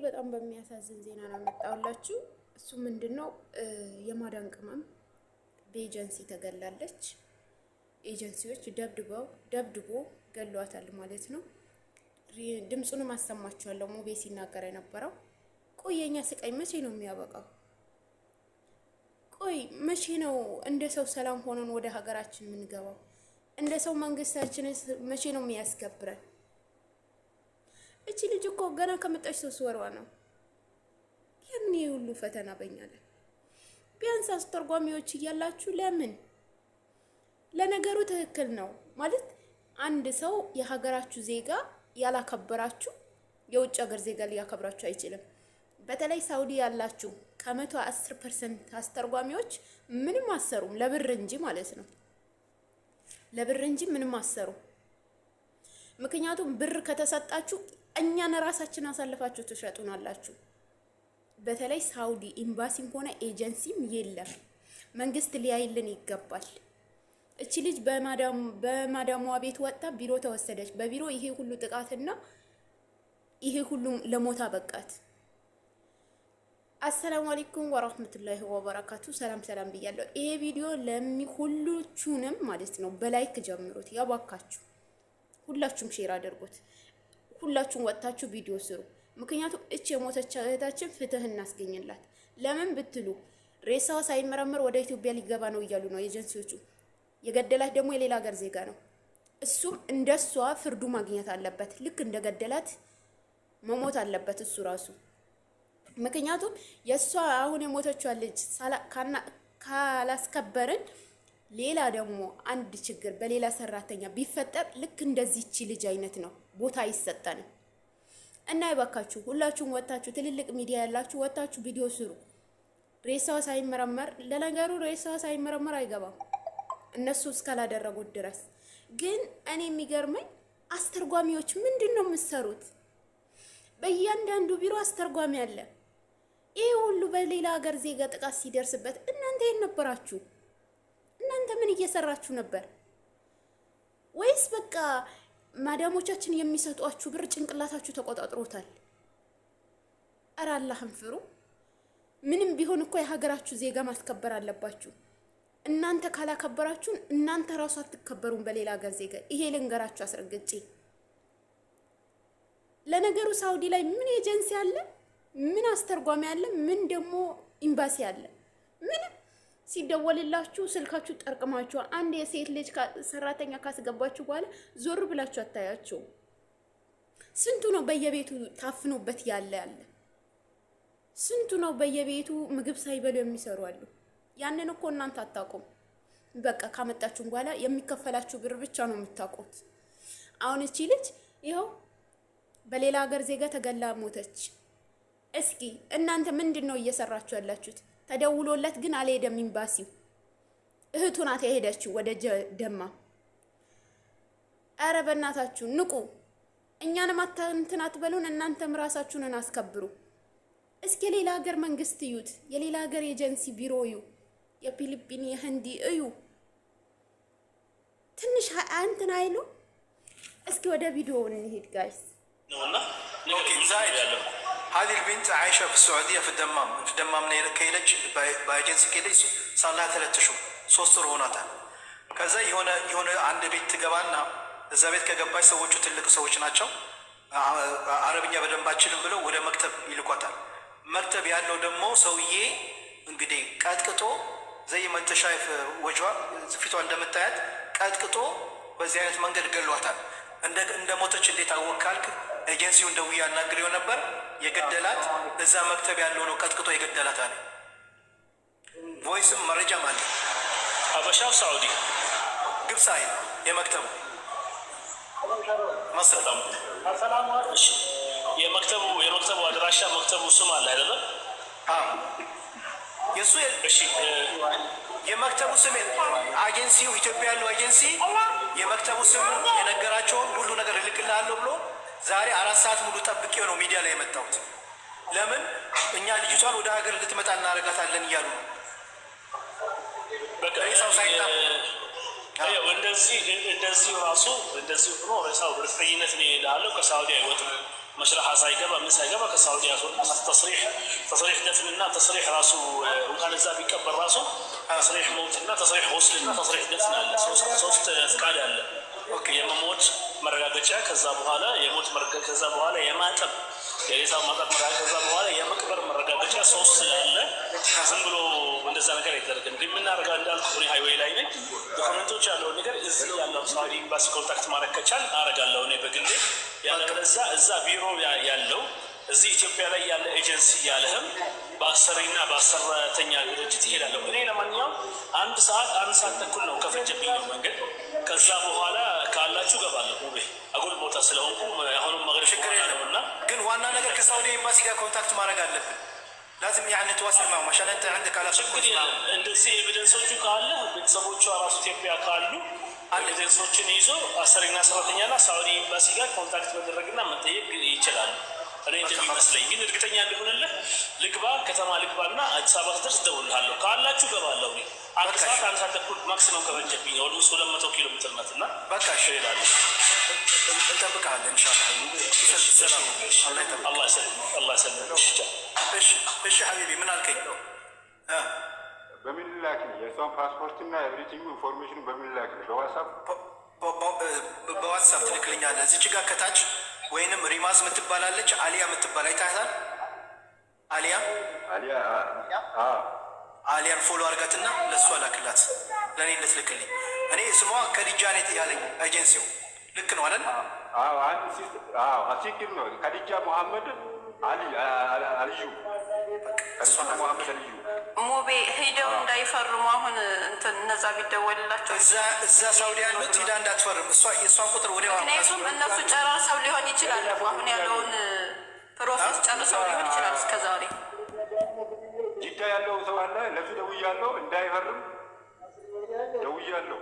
በጣም በሚያሳዝን ዜና ነው መጣውላችሁ። እሱ ምንድነው የማዳን ቅመም በኤጀንሲ ተገላለች። ኤጀንሲዎች ደብድቦ ገሏታል ማለት ነው። ድምጹንም አሰማችኋለሁ። ሙቤ ሲናገር የነበረው ቆይ የኛ ስቃይ መቼ ነው የሚያበቃው? ቆይ መቼ ነው እንደ ሰው ሰላም ሆነን ወደ ሀገራችን የምንገባው? እንደ ሰው መንግስታችን መቼ ነው የሚያስከብረን? እቺ ልጅ እኮ ገና ከመጣች 3 ወሯ ነው። ለምን ይሄ ሁሉ ፈተና በእኛለን? ቢያንስ አስተርጓሚዎች እያላችሁ ለምን? ለነገሩ ትክክል ነው ማለት አንድ ሰው የሀገራችሁ ዜጋ ያላከበራችሁ የውጭ ሀገር ዜጋ ሊያከብራችሁ አይችልም። በተለይ ሳውዲ ያላችሁ ከ110% አስተርጓሚዎች ምንም አሰሩም ለብር እንጂ ማለት ነው። ለብር እንጂ ምንም አሰሩ። ምክንያቱም ብር ከተሰጣችሁ እኛን ራሳችን አሳልፋችሁ ትሸጡናላችሁ። በተለይ ሳውዲ ኤምባሲም ሆነ ኤጀንሲም የለም። መንግስት ሊያይልን ይገባል። እቺ ልጅ በማዳሟ ቤት ወጣ ቢሮ ተወሰደች። በቢሮ ይሄ ሁሉ ጥቃትና ይሄ ሁሉ ለሞታ በቃት። አሰላሙ አለይኩም ወራህመቱላሂ ወበረካቱ። ሰላም ብያለሁ። ይሄ ቪዲዮ ሁሉቹንም ማለት ነው በላይክ ጀምሩት ያባካችሁ። ሁላችሁም ሼር አድርጉት። ሁላችሁም ወጣችሁ ቪዲዮ ስሩ። ምክንያቱም እቺ የሞተች እህታችን ፍትህ እናስገኝላት። ለምን ብትሉ ሬሳዋ ሳይመረመር ወደ ኢትዮጵያ ሊገባ ነው እያሉ ነው ኤጀንሲዎቹ። የገደላት ደግሞ የሌላ ሀገር ዜጋ ነው። እሱም እንደሷ ፍርዱ ማግኘት አለበት። ልክ እንደገደላት መሞት አለበት እሱ ራሱ። ምክንያቱም የሷ አሁን የሞተችው ልጅ ካላስከበርን ሌላ ደግሞ አንድ ችግር በሌላ ሰራተኛ ቢፈጠር ልክ እንደዚህች ልጅ አይነት ነው ቦታ አይሰጠንም። እና ይባካችሁ ሁላችሁም ወጣችሁ ትልልቅ ሚዲያ ያላችሁ ወጣችሁ ቪዲዮ ስሩ። ሬሳው ሳይመረመር ለነገሩ ሬሳው ሳይመረመር አይገባም እነሱ እስካላደረጉት ድረስ። ግን እኔ የሚገርመኝ አስተርጓሚዎች ምንድነው የምትሰሩት? በእያንዳንዱ ቢሮ አስተርጓሚ አለ። ይሄ ሁሉ በሌላ ሀገር ዜጋ ጥቃት ሲደርስበት እናንተ የት ነበራችሁ? እናንተ ምን እየሰራችሁ ነበር? ወይስ በቃ ማዳሞቻችን የሚሰጧችሁ ብር ጭንቅላታችሁ ተቆጣጥሮታል? ኧረ አላህን ፍሩ። ምንም ቢሆን እኮ የሀገራችሁ ዜጋ ማስከበር አለባችሁ። እናንተ ካላከበራችሁን እናንተ ራሱ አትከበሩም በሌላ ሀገር ዜጋ። ይሄ ልንገራችሁ አስረግጬ። ለነገሩ ሳውዲ ላይ ምን ኤጀንሲ አለ? ምን አስተርጓሚ አለ? ምን ደግሞ ኤምባሲ አለ? ምንም። ሲደወልላችሁ ስልካችሁ ጠርቅማችሁ አንድ የሴት ልጅ ሰራተኛ ካስገባችሁ በኋላ ዞር ብላችሁ አታያችሁ። ስንቱ ነው በየቤቱ ታፍኖበት ያለ? ስንቱ ነው በየቤቱ ምግብ ሳይበሉ የሚሰሩ አሉ። ያንን እኮ እናንተ አታውቁም። በቃ ካመጣችሁ በኋላ የሚከፈላችሁ ብር ብቻ ነው የምታውቁት። አሁን እቺ ልጅ ይኸው በሌላ ሀገር ዜጋ ተገላ ሞተች። እስኪ እናንተ ምንድነው እየሰራችሁ ያላችሁት? ተደውሎለት ግን አልሄደም ኤምባሲው። እህቱ ናት የሄደችው ወደ ደማ። ኧረ በእናታችሁ ንቁ። እኛንም እንትን አትበሉን። እናንተም ራሳችሁን አስከብሩ። እስኪ ሌላ ሀገር መንግስት እዩት። የሌላ ሀገር ኤጀንሲ ቢሮ እዩ። የፊሊፒን የህንዲ እዩ። ትንሽ እንትን አይሉ። እስኪ ወደ ቪዲዮ እንሂድ ጋይስ። هذه البنت عايشة في السعودية في الدمام كيلج بايجنسي كيلج صار لها 3 شهور 3 ወር ሆኗታል። ከዛ የሆነ አንድ ቤት ትገባና እዛ ቤት ከገባች ሰዎቹ ትልቅ ሰዎች ናቸው። አረብኛ በደንብ አችልም ብለው ወደ መክተብ ይልኳታል። መክተብ ያለው ደግሞ ሰውዬ እንግዲህ ቀጥቅጦ ዘይ መንተሻይፍ ወጅዋ ፊቷ እንደምታያት ቀጥቅጦ በዚህ አይነት መንገድ ገሏታል። እንደ ሞተች እንዴት አወካልክ? ኤጀንሲው እንደውያ ያናግረው ነበር። የገደላት እዛ መክተብ ያለው ነው ቀጥቅጦ የገደላት አለ። ቮይስም መረጃም አለ። ሀበሻው ሳዑዲ ግብፃይ የመክተቡ መስለም እሺ። የመክተቡ አድራሻ መክተቡ ስም አለ አይደል? የሱ እሺ። የመክተቡ ስም ኤጀንሲው ኢትዮጵያ ያለው ኤጀንሲ የመክተቡ ስም የነገራቸውን ሁሉ ነገር ልክልሃለሁ ብሎ ዛሬ 4 ሰዓት ሙሉ ጠብቄው ነው ሚዲያ ላይ የመጣሁት። ለምን እኛ ልጅቷን ወደ ሀገር ልትመጣ እናረጋታለን እያሉ ነው። በቃ ሬሳው ሳይታ እንደዚህ ራሱ እንደዚህ ሆኖ ሬሳው በፍሪነት ነው ያለው። ከሳውዲ አይወጣም። መሽረሓ ሳይገባ ምን ሳይገባ ከሳዑዲ ያስወጡት ተስሪሕ ደፍንና ተስሪሕ ራሱ እንኳን እዛ ቢቀበር ራሱ ተስሪሕ ሞትና ተስሪሕ ወስልና ተስሪሕ ደፍን አለ። ሶስት ፍቃድ አለ። የመሞት መረጋገጫ፣ ከዛ በኋላ የሞት መረጋገጫ፣ ከዛ በኋላ የማጠብ የሬሳ ማጠብ መረጋገጫ፣ ከዛ በኋላ የመቅበር መረጋገጫ ሶስት ስላለ ዝም ብሎ እንደዛ ነገር አይደረግም። ግን የምናደርጋ እንዳልኩ እኔ ሃይዌይ ላይ ነኝ። ዶክመንቶች ያለውን ነገር እዚህ ያለው ሳዑዲ ኤምባሲ ኮንታክት ማድረግ ከቻል አደርጋለሁ እኔ በግሌ። ያለበለዚያ እዛ ቢሮ ያለው እዚህ ኢትዮጵያ ላይ ያለ ኤጀንሲ ያለህም በአሰሪና በአሰራተኛ ድርጅት ይሄዳለሁ። እኔ ለማንኛውም አንድ ሰዓት ተኩል ነው ከፈጀብኝ ነው መንገድ። ከዛ በኋላ ካላችሁ ገባለሁ። ሙቤ አጉል ቦታ ስለሆንኩ አሁንም መግረፍ ችግር የለውና፣ ግን ዋና ነገር ከሳዑዲ ኤምባሲ ጋር ኮንታክት ማድረግ አለብን። ላዝም ያኔ ተዋስል ማው ማሻለ አንተ عندك على ችግር የለም። እንደዚህ ኤቪደንሶቹ ካለ ቤተሰቦቿ ራሱ ኢትዮጵያ ካሉ ኤቪደንሶችን ይዞ አሰሪና ሰራተኛና ሳዑዲ ኤምባሲ ጋር ኮንታክት መደረግና መጠየቅ ይችላል። እኔ እንደሚመስለኝ ግን እርግጠኛ እንደሆነልህ ልግባ ከተማ ልግባና አዲስ አበባ ድረስ እደውልልሃለሁ። ካላችሁ ገባለሁ። አንድ ሰዓት ተኩል ማክሲመም ከበጀብኝ ወደ 200 ኪሎ ሜትር ናትና በቃ እሄዳለሁ። እንጠብቅሃለን ኢንሻአላህ። ሰላም አላህ ይሰልም። እሺ ሐቢቢ ምን አልከኝ? በምን ላክ? የሷን ፓስፖርት እና ኤቭሪቲንግ ኢንፎርሜሽን በምን ላክ? በዋትሳፕ ትልክልኛለህ። እዚች ጋር ከታች ወይንም ሪማዝ የምትባላለች አሊያ የምትባል አይታታል? አሊያን ፎሎ አድርጋትና ለእሷ ላክላት፣ ለእኔ እንድትልክልኝ። እኔ ስሟ ከዲጃ ኔት ያለኝ ኤጀንሲው ልክ ነው አይደል? ትክክል ነው። ከዲጃ መሐመድ አልዩ መሐመድ አልዩ ሙቤ ሄደው እንዳይፈርሙ አሁን እንትን እነዛ ቢደወልላቸው እዛ ሳውዲ ያሉት ሂዳ እንዳትፈርም የእሷን ቁጥር ወዲያው። ምክንያቱም እነሱ ጨርሰው ሊሆን ይችላል። አሁን ያለውን ፕሮሰስ ጨርሰው ሊሆን ይችላል። እስከዛሬ ጅዳ ያለው ሰው አለ፣ ለሱ ደውያለሁ እንዳይፈርም ደውያለሁ።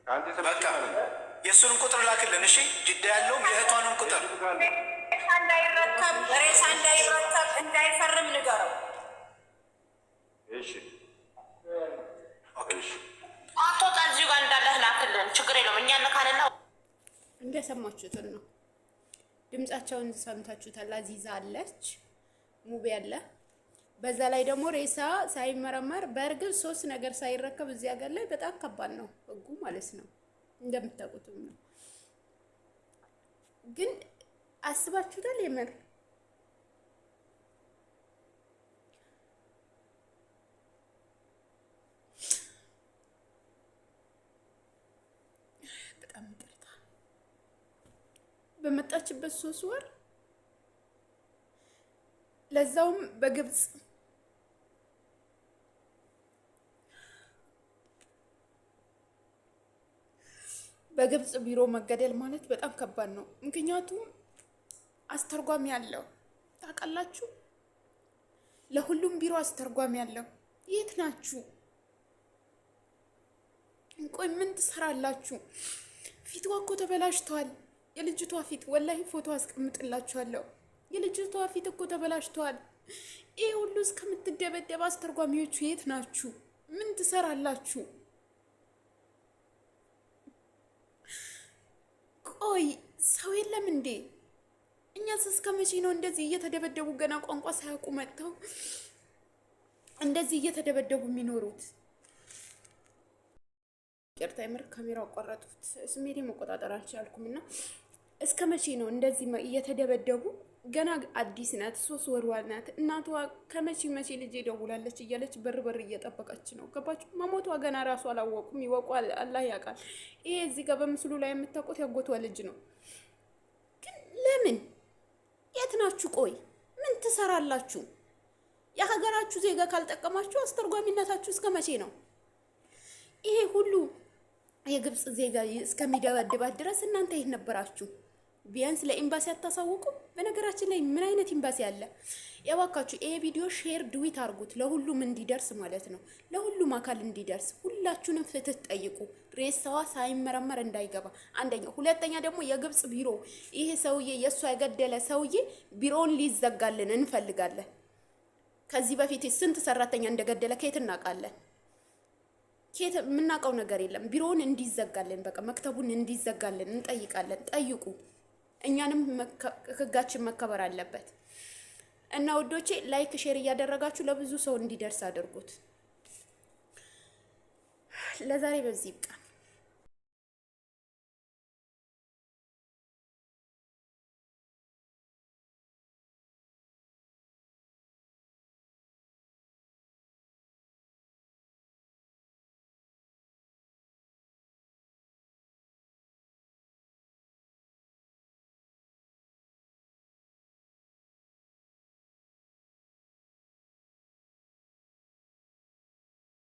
አንተ ሰምተህ ማለት የእሱንም ቁጥር ላክልን። እሺ ጅዳ ያለውም የእህቷንም ቁጥር ሬሳ እንዳይረከብ እንዳይፈርም ንገረው። እሺ አቶ እዚሁ ጋር እንዳለህ ላክልን፣ ችግር የለውም። እኛ ነካንና እንደሰማችሁትን ነው። ድምጻቸውን ሰምታችሁታል። አዚዛ አለች፣ ሙቤ አለ። በዛ ላይ ደግሞ ሬሳ ሳይመረመር በእርግጥ 3 ነገር ሳይረከብ እዚህ ሀገር ላይ በጣም ከባድ ነው ህጉ ማለት ነው። እንደምታውቁትም ነው። ግን አስባችሁታል? የምር በጣም ይቅርታ። በመጣችበት 3 ወር ለዛውም በግብጽ ቢሮ መገደል ማለት በጣም ከባድ ነው። ምክንያቱም አስተርጓሚ ያለው ታውቃላችሁ፣ ለሁሉም ቢሮ አስተርጓሚ ያለው። የት ናችሁ? ቆይ ምን ትሰራላችሁ? ፊቷ እኮ ተበላሽቷል። የልጅቷ ፊት ወላሂ ፎቶ አስቀምጥላችኋለሁ። የልጅቷ ፊት እኮ ተበላሽቷል። ይሄ ሁሉ እስከምትደበደብ አስተርጓሚዎቹ የት ናችሁ? ምን ትሰራላችሁ? ቆይ ሰው የለም እንዴ? እኛስ እስከ መቼ ነው እንደዚህ እየተደበደቡ ገና ቋንቋ ሳያውቁ መጥተው እንደዚህ እየተደበደቡ የሚኖሩት? ይቅርታ የምር ካሜራው አቋረጥኩት። ስሜቴ መቆጣጠር አልቻልኩም። እና እስከ መቼ ነው እንደዚህ እየተደበደቡ? ገና አዲስ ናት፣ 3 ወርዋ ናት። እናቷ ከመቼ ልጅ ደውላለች እያለች በር እየጠበቀች ነው። ገባችሁ? መሞቷ ገና ራሱ አላወቁም። ይወቁ አላህ ያውቃል። ይሄ እዚህ ጋር በምስሉ ላይ የምታውቁት ያጎቷ ልጅ ነው። ግን ለምን? የት ናችሁ? ቆይ ምን ትሰራላችሁ? የሀገራችሁ ዜጋ ካልጠቀማችሁ አስተርጓሚነታችሁ እስከ መቼ ነው? ይሄ ሁሉ የግብጽ ዜጋ እስከሚደበድባት ድረስ እናንተ የት ነበራችሁ? ቢያንስ ለኤምባሲ አታሳውቁ? በነገራችን ላይ ምን አይነት ኤምባሲ አለ? ያዋካችሁ ይሄ ቪዲዮ ሼር ድዊት አድርጉት፣ ለሁሉም እንዲደርስ ማለት ነው። ለሁሉም አካል እንዲደርስ ሁላችሁንም ፍትህ ጠይቁ። ሬሳዋ ሳይመረመር እንዳይገባ አንደኛ። ሁለተኛ ደግሞ የግብጽ ቢሮ ይሄ ሰውዬ የእሷ የገደለ ሰውዬ ቢሮውን ሊዘጋልን እንፈልጋለን። ከዚህ በፊት ስንት ሰራተኛ እንደገደለ ከየት እናውቃለን? ከየት የምናውቀው ነገር የለም። ቢሮውን እንዲዘጋልን በቃ መክተቡን እንዲዘጋልን እንጠይቃለን። ጠይቁ። እኛንም ህጋችን መከበር አለበት። እና ውዶቼ ላይክ ሼር እያደረጋችሁ ለብዙ ሰው እንዲደርስ አድርጉት። ለዛሬ በዚህ ይብቃ።